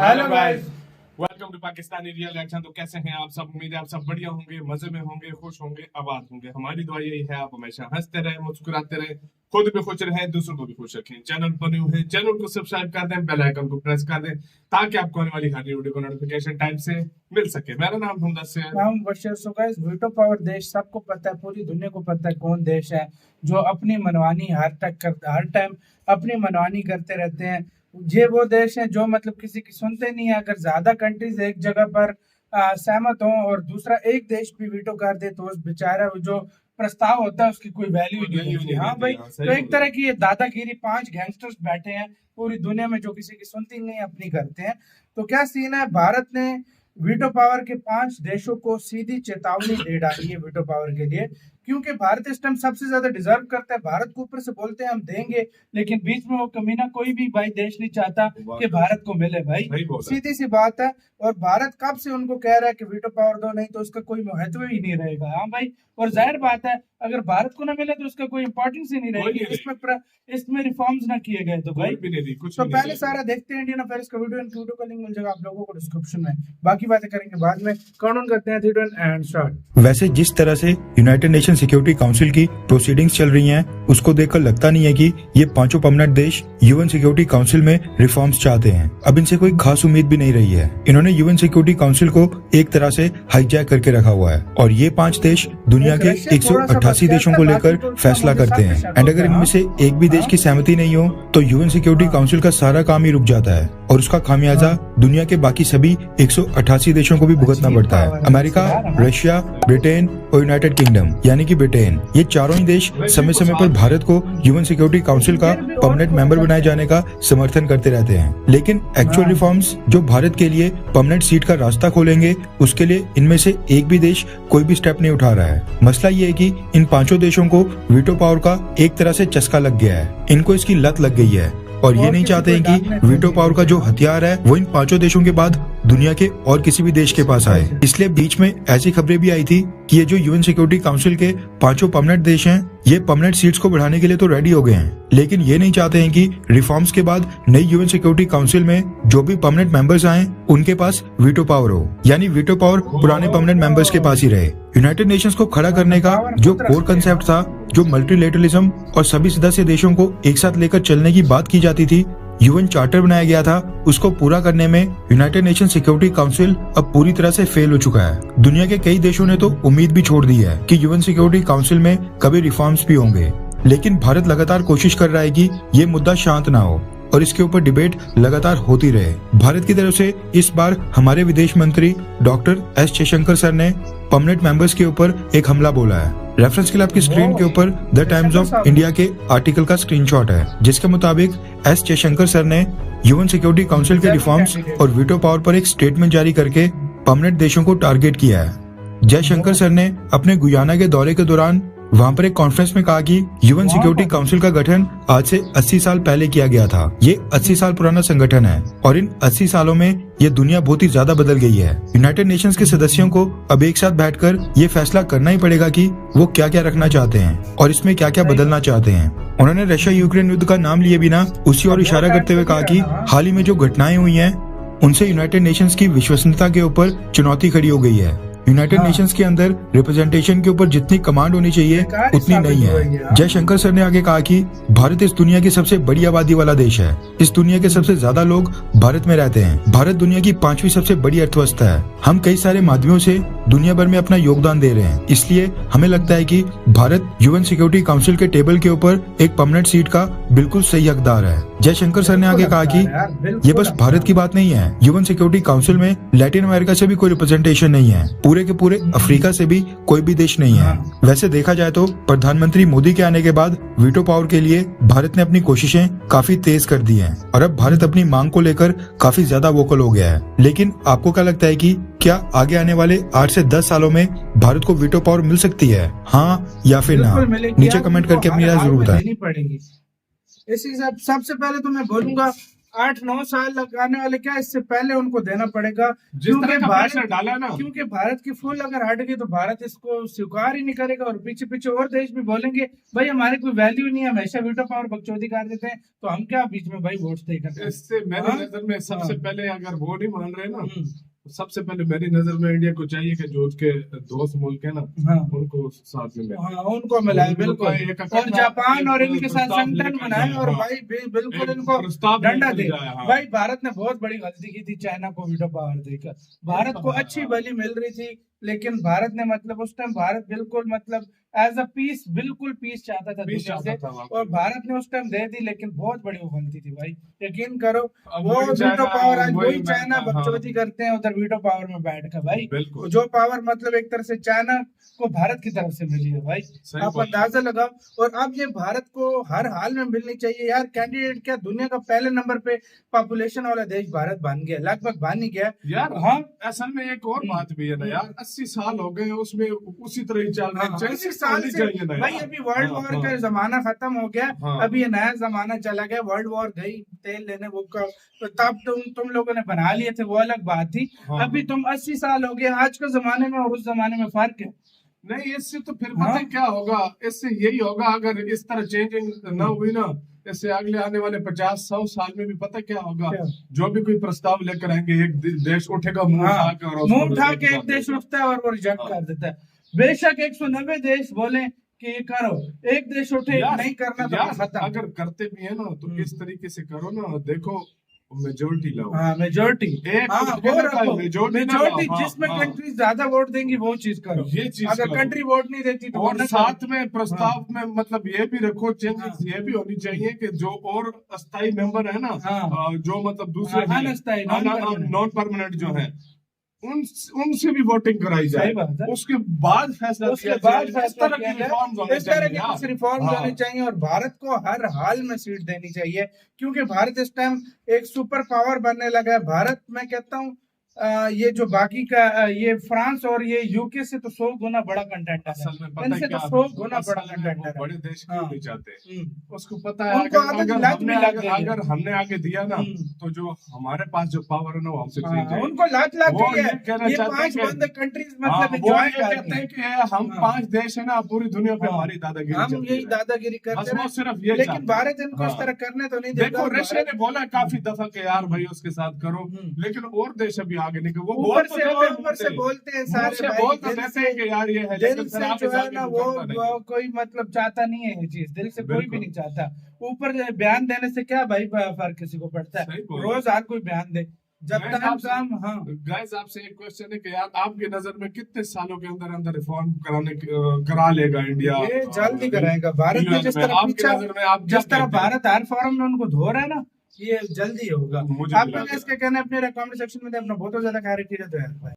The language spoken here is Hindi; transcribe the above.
Hello guys, welcome to Pakistani real reaction. तो कैसे हैं आप सब? उम्मीद है आप सब बढ़िया होंगे, मजे में होंगे, खुश होंगे, आबाद होंगे। हमारी दुआ यही है आप हमेशा हंसते रहें, मुस्कुराते रहें, खुद भी खुश रहें, दूसरों को भी खुश रखें। चैनल पर न्यू है, चैनल को सब्सक्राइब कर दें, बेल आइकन को प्रेस कर दें ताकि आपको आने वाली हर वीडियो को नोटिफिकेशन टाइम से मिल सके। मेरा नाम मुदस्सिर है। नाम Bashir. So guys, veto power देश सबको पता है, पूरी दुनिया को पता है कौन देश है जो अपनी मनमानी हर टाइम अपनी मनमानी करते रहते हैं। ये वो देश है जो मतलब किसी की सुनते नहीं है। अगर ज्यादा कंट्रीज एक जगह पर सहमत हों और दूसरा एक देश भी वीटो कर दे तो उस बेचारा जो प्रस्ताव होता है उसकी कोई वैल्यू नहीं होती। हाँ भाई, तो एक तरह की ये दादागिरी, 5 गैंगस्टर्स बैठे हैं पूरी दुनिया में जो किसी की सुनती नहीं, अपनी करते हैं। तो क्या सीन है, भारत ने वीटो पावर के 5 देशों को सीधी चेतावनी दे डाली है वीटो पावर के लिए, क्योंकि भारत इस टाइम सबसे ज्यादा डिजर्व करता है। भारत को ऊपर से बोलते हैं हम देंगे, लेकिन बीच में वो कमीना कोई भी भाई देश नहीं चाहता कि भारत को मिले। भाई सीधी सी बात है। और भारत कब से उनको कह रहा है कि वीटो पावर दो, नहीं तो उसका कोई महत्व ही नहीं रहेगा। हाँ भाई, और जाहिर बात है अगर भारत को ना मिले तो उसका कोई इंपॉर्टेंस ही नहीं रहेगी। इसमें रिफॉर्म्स ना किए गए तो भाई कुछ तो पहले सारा देखते हैं इंडियन अफेयर्स का वीडियो का लिंक मिल जाएगा आप लोगों को डिस्क्रिप्शन में। बाकी बातें करेंगे बाद में। काउंट करते हैं 3 2 1 एंड स्टार्ट। वैसे जिस तरह से यूनाइटेड नेशन सिक्योरिटी काउंसिल की प्रोसीडिंग्स चल रही हैं, उसको देखकर लगता नहीं है कि ये 5 परमानेंट देश यूएन सिक्योरिटी काउंसिल में रिफॉर्म्स चाहते हैं। अब इनसे कोई खास उम्मीद भी नहीं रही है। इन्होंने यूएन सिक्योरिटी काउंसिल को एक तरह से हाईजैक करके रखा हुआ है और ये 5 देश दुनिया के 188 देशों को लेकर फैसला करते हैं। एंड अगर इनमें से एक भी देश की सहमति नहीं हो तो यूएन सिक्योरिटी काउंसिल का सारा काम ही रुक जाता है और उसका खामियाजा दुनिया के बाकी सभी 188 देशों को भी भुगतना पड़ता है। अमेरिका, रशिया, ब्रिटेन और यूनाइटेड किंगडम यानी कि ब्रिटेन, ये चारों ही देश समय समय पर भारत को यूएन सिक्योरिटी काउंसिल का परमानेंट मेंबर बनाए जाने का समर्थन करते रहते हैं। लेकिन एक्चुअल रिफॉर्म्स जो भारत के लिए परमानेंट सीट का रास्ता खोलेंगे, उसके लिए इनमें से एक भी देश कोई भी स्टेप नहीं उठा रहा है। मसला ये है कि इन 5 देशों को वीटो पावर का एक तरह से चस्का लग गया है। इनको इसकी लत लग गई है और ये नहीं चाहते हैं कि वीटो पावर का जो हथियार है वो इन 5 देशों के बाद दुनिया के और किसी भी देश के पास आए। इसलिए बीच में ऐसी खबरें भी आई थी कि ये जो यूएन सिक्योरिटी काउंसिल के 5 परमानेंट देश हैं, ये परमानेंट सीट्स को बढ़ाने के लिए तो रेडी हो गए हैं, लेकिन ये नहीं चाहते हैं कि रिफॉर्म्स के बाद नई यूएन सिक्योरिटी काउंसिल में जो भी परमानेंट मेंबर्स आए उनके पास वीटो पावर हो, यानी वीटो पावर पुराने परमानेंट मेंबर्स के पास ही रहे। यूनाइटेड नेशंस को खड़ा करने का जो कोर कंसेप्ट था, जो मल्टीलेटरलिज्म और सभी सदस्य देशों को एक साथ लेकर चलने की बात की जाती थी, यूएन चार्टर बनाया गया था, उसको पूरा करने में यूनाइटेड नेशन सिक्योरिटी काउंसिल अब पूरी तरह से फेल हो चुका है। दुनिया के कई देशों ने तो उम्मीद भी छोड़ दी है कि यूएन सिक्योरिटी काउंसिल में कभी रिफॉर्म्स भी होंगे, लेकिन भारत लगातार कोशिश कर रहा है कि ये मुद्दा शांत ना हो और इसके ऊपर डिबेट लगातार होती रहे। भारत की तरफ से इस बार हमारे विदेश मंत्री डॉक्टर एस जयशंकर सर ने परमानेंट मेंबर्स के ऊपर एक हमला बोला है। रेफरेंस के लिए आपकी स्क्रीन के ऊपर द टाइम्स ऑफ इंडिया के आर्टिकल का स्क्रीनशॉट है, जिसके मुताबिक एस जयशंकर सर ने यूएन सिक्योरिटी काउंसिल के रिफॉर्म्स और वीटो पावर पर एक स्टेटमेंट जारी करके परमानेंट देशों को टारगेट किया है। जयशंकर सर ने अपने गुयाना के दौरे के दौरान वहाँ पर एक कॉन्फ्रेंस में कहा कि यूएन सिक्योरिटी काउंसिल का गठन आज से 80 साल पहले किया गया था। ये 80 साल पुराना संगठन है और इन 80 सालों में ये दुनिया बहुत ही ज्यादा बदल गई है। यूनाइटेड नेशंस के सदस्यों को अब एक साथ बैठकर ये फैसला करना ही पड़ेगा कि वो क्या क्या रखना चाहते हैं और इसमें क्या क्या बदलना चाहते हैं। उन्होंने रशिया यूक्रेन युद्ध का नाम लिए बिना उसी ओर इशारा करते हुए कहा कि हाल ही में जो घटनाएं हुई हैं उनसे यूनाइटेड नेशंस की विश्वसनीयता के ऊपर चुनौती खड़ी हो गई है। यूनाइटेड नेशंस के अंदर रिप्रेजेंटेशन के ऊपर जितनी कमांड होनी चाहिए उतनी नहीं है। जयशंकर सर ने आगे कहा कि भारत इस दुनिया की सबसे बड़ी आबादी वाला देश है। इस दुनिया के सबसे ज्यादा लोग भारत में रहते हैं। भारत दुनिया की 5वीं सबसे बड़ी अर्थव्यवस्था है। हम कई सारे माध्यमों से दुनिया भर में अपना योगदान दे रहे हैं, इसलिए हमें लगता है कि भारत यूएन सिक्योरिटी काउंसिल के टेबल के ऊपर एक परमानेंट सीट का बिल्कुल सही हकदार है। जयशंकर सर ने आगे कहा कि ये बस भारत की बात नहीं है, यूएन सिक्योरिटी काउंसिल में लैटिन अमेरिका से भी कोई रिप्रेजेंटेशन नहीं है, पूरे के पूरे अफ्रीका से भी कोई भी देश नहीं है। वैसे देखा जाए तो प्रधानमंत्री मोदी के आने के बाद वीटो पावर के लिए भारत ने अपनी कोशिशें काफी तेज कर दी हैं और अब भारत अपनी मांग को लेकर काफी ज्यादा वोकल हो गया है। लेकिन आपको क्या लगता है कि क्या आगे आने वाले 8 से 10 सालों में भारत को वीटो पावर मिल सकती है, हाँ या फिर ना? नीचे कमेंट करके अपनी राय जरूर बताएं। इसी सबसे पहले तो मैं बोलूंगा 8-9 साल लगाने वाले क्या, इससे पहले उनको देना पड़ेगा। जिस तरह का प्रेशर डाला ना, क्योंकि भारत की फुल अगर हट गई तो भारत इसको स्वीकार ही नहीं करेगा, और पीछे पीछे और देश भी बोलेंगे भाई हमारे कोई वैल्यू नहीं है, हमेशा वीटो पावर बकचोदी कर देते हैं, तो हम क्या बीच में भाई वोट दे करते हैं। इससे मेरी नजर में सबसे पहले अगर वो नहीं मान रहे ना, तो सबसे पहले मेरी नजर में इंडिया को चाहिए कि जो उसके दोस्त मुल्क है ना, उनको साथ में उनको मिलाए बिल्कुल, और जापान और इनके साथ संगठन बनाए, और भाई बिल्कुल इनको डंडा दे। भाई भारत ने बहुत बड़ी गलती की थी चाइना को वीटो पावर देकर, भारत को अच्छी भली मिल रही थी, लेकिन भारत ने मतलब उस टाइम भारत बिल्कुल मतलब एज अ पीस, बिल्कुल पीस चाहता था दुनिया से, और भारत ने उस टाइम दे दी, लेकिन बहुत बड़ी वो गलती थी भाई, यकीन करो। वो वीटो पावर आज वही चाइना बकचोदी करते हैं उधर वीटो पावर में बैठ कर भाई, जो पावर मतलब एक तरह से चाइना को भारत की तरफ से मिली है भाई, आप अंदाजा लगाओ। और अब ये भारत को हर हाल में मिलनी चाहिए यार। कैंडिडेट क्या, दुनिया का पहले नंबर पे पॉपुलेशन वाला देश भारत बन गया, लगभग बन ही गया यार। हाँ, असल में एक और बात भी है ना यार, 80 साल हो गए उसमें उसी तरह ही चल रहा है। 80 साल से भाई अभी वर्ल्ड वॉर का जमाना खत्म हो गया, अभी ये नया जमाना चला गया। वर्ल्ड वॉर गई, तेल लेने वो तब तुम लोगों ने बना लिए थे, वो अलग बात थी। अभी तुम 80 साल हो गए, आज के जमाने में और उस जमाने में फर्क है। नहीं, इससे तो फिर पता है क्या होगा, इससे यही होगा अगर इस तरह चेंजिंग ना हुई ना, इससे अगले आने वाले 50-100 साल में भी पता क्या होगा, जो भी कोई प्रस्ताव लेकर आएंगे एक देश उठेगा मुंह उठा के एक देश उठता है और वो रिजेक्ट कर देता है। बेशक 190 देश बोले कि ये करो, एक देश उठे नहीं करना तो खत्म। अगर करते भी है ना तो इस तरीके से करो ना, देखो मेजोरिटी लाओ। मेजोरिटी मेजोरिटी जिसमें कंट्री ज्यादा वोट देंगी वो चीज करो, ये चीज अगर कंट्री वोट नहीं देती तो। और साथ में प्रस्ताव में मतलब ये भी रखो, चेंजेस ये भी होनी चाहिए कि जो और अस्थायी मेंबर है ना, जो मतलब दूसरे अनस्थायी नॉन परमानेंट जो है, उनसे भी वोटिंग कराई जाए, उसके बाद फैसला किया जाए। इस तरह के रिफॉर्म होने चाहिए, और भारत को हर हाल में सीट देनी चाहिए, क्योंकि भारत इस टाइम एक सुपर पावर बनने लगा है। भारत, मैं कहता हूँ ये जो बाकी का ये फ्रांस और ये यूके से तो 100 गुना बड़ा कंटेंटर है, इनसे तो 100 गुना बड़ा कंटेंटर है। बड़े देश क्यों नहीं चाहते, उसको पता है अगर हमने आगे दिया ना तो जो हमारे पास जो पावर है ना वो हमसे छीन जाएगी। उनको लात लग गई है। ये 5 बंद कंट्रीज मतलब एंजॉय करते हैं कि हम 5 देश है ना पूरी दुनिया पे हमारी दादागिरी, हम यही दादागिरी करते हैं सिर्फ ये, लेकिन भारत इनको इस तरह करने तो नहीं देगा। देखो रशिया ने बोला काफी दफा के यार भाई उसके साथ करो, लेकिन और देश अभी आगे नहीं, वो ऊपर से बोलते हैं सारे भाई, कि यार ये है, दिल से जो है ना वो कोई मतलब चाहता नहीं है ये चीज, दिल से कोई भी नहीं चाहता। ऊपर बयान देने से क्या भाई फर्क किसी को पड़ता है, रोज हर कोई बयान दे जब तक काम। गाइस आपसे एक क्वेश्चन है कि यार आपकी नजर में कितने सालों के अंदर अंदर रिफॉर्म करा लेगा इंडिया? ये जल्द ही कराएगा भारत में, जिस तरह भारत हर फॉरम में उनको धो रहा है ना, ये जल्दी होगा। आपका क्या कहना है अपने कमेंट सेक्शन में, अपना बहुत ज्यादा ख्याल रखिएगा।